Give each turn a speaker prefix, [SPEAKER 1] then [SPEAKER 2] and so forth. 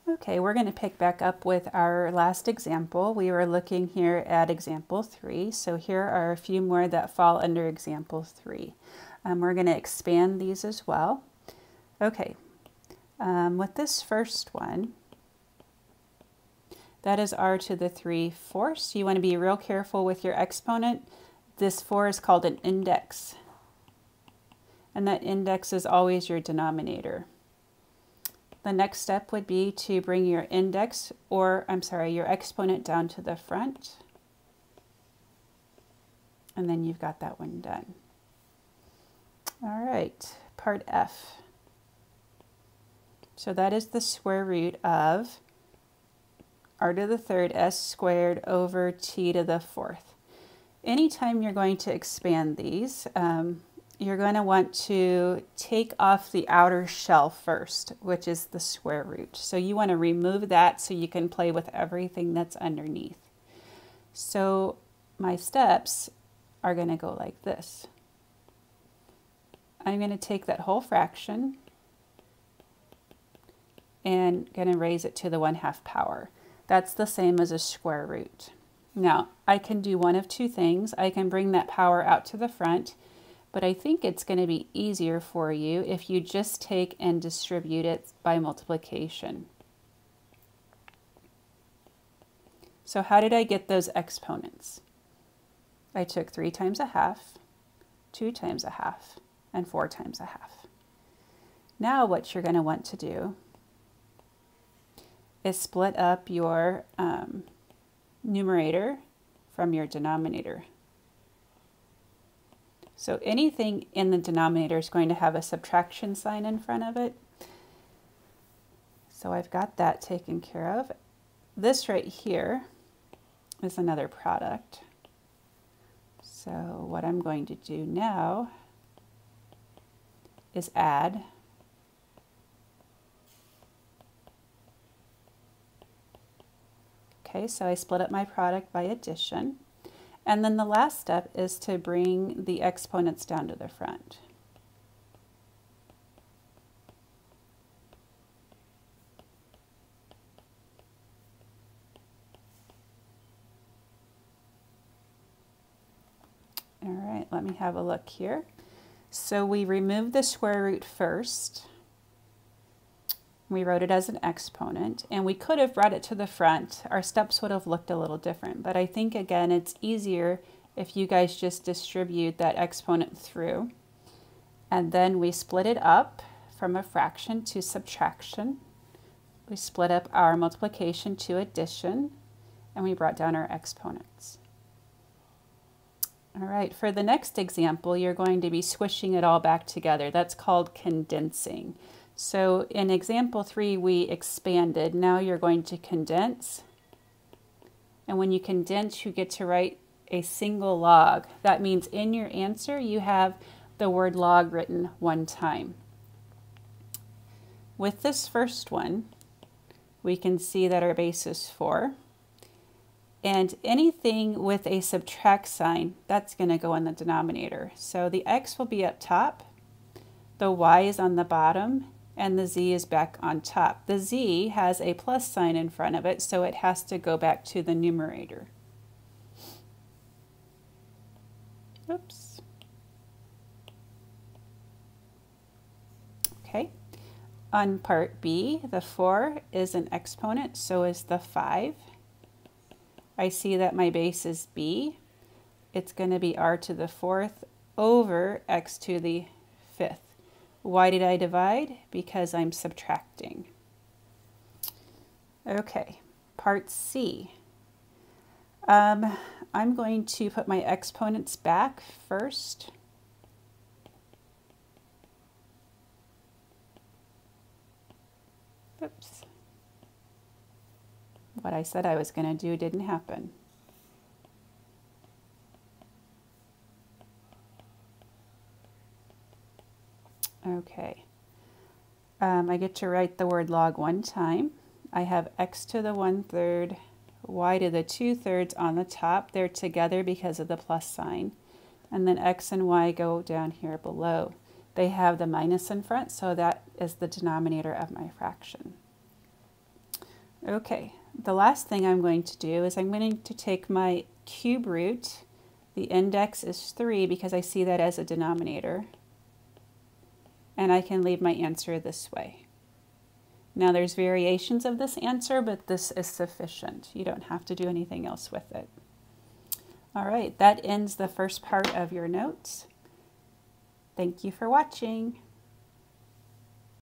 [SPEAKER 1] Okay, we're going to pick back up with our last example. We were looking here at example 3, so here are a few more that fall under example 3. We're going to expand these as well. Okay, with this first one, that is r to the 3/4. You want to be real careful with your exponent. This 4 is called an index, and that index is always your denominator. The next step would be to bring your index, or I'm sorry, your exponent down to the front. And then you've got that one done. All right, part F. So that is the square root of r to the 3rd s squared over t to the 4th. Anytime you're going to expand these, you're going to want to take off the outer shell first, which is the square root. So you want to remove that so you can play with everything that's underneath. So my steps are going to go like this. I'm going to take that whole fraction and going to raise it to the 1/2 power. That's the same as a square root. Now, I can do one of two things. I can bring that power out to the front, but I think it's going to be easier for you if you just take and distribute it by multiplication. So how did I get those exponents? I took 3 times 1/2, 2 times 1/2, and 4 times 1/2. Now what you're going to want to do is split up your numerator from your denominator. So anything in the denominator is going to have a subtraction sign in front of it. So I've got that taken care of. This right here is another product. So what I'm going to do now is add . Okay, so I split up my product by addition. And then the last step is to bring the exponents down to the front. All right, let me have a look here. So we removed the square root first. We wrote it as an exponent, and we could have brought it to the front. Our steps would have looked a little different, but I think, again, it's easier if you guys just distribute that exponent through. And then we split it up from a fraction to subtraction. We split up our multiplication to addition, and we brought down our exponents. All right, for the next example, you're going to be squishing it all back together. That's called condensing. So in example 3, we expanded. Now you're going to condense. And when you condense, you get to write a single log. That means in your answer, you have the word log written one time. With this first one, we can see that our base is 4. And anything with a subtract sign, that's going to go in the denominator. So the x will be up top, the y is on the bottom, and the z is back on top. The z has a plus sign in front of it, so it has to go back to the numerator. Oops. Okay. On part B, the 4 is an exponent, so is the 5. I see that my base is b. It's going to be r to the 4th over x to the 5th. Why did I divide? Because I'm subtracting. Okay, part C. I'm going to put my exponents back first. Oops. What I said I was going to do didn't happen. Okay. I get to write the word log one time. I have x to the 1/3, y to the 2/3 on the top. They're together because of the plus sign. And then x and y go down here below. They have the minus in front, so that is the denominator of my fraction. Okay, the last thing I'm going to do is I'm going to take my cube root. The index is 3 because I see that as a denominator. And I can leave my answer this way. Now there's variations of this answer, but this is sufficient. You don't have to do anything else with it. All right, that ends the first part of your notes. Thank you for watching.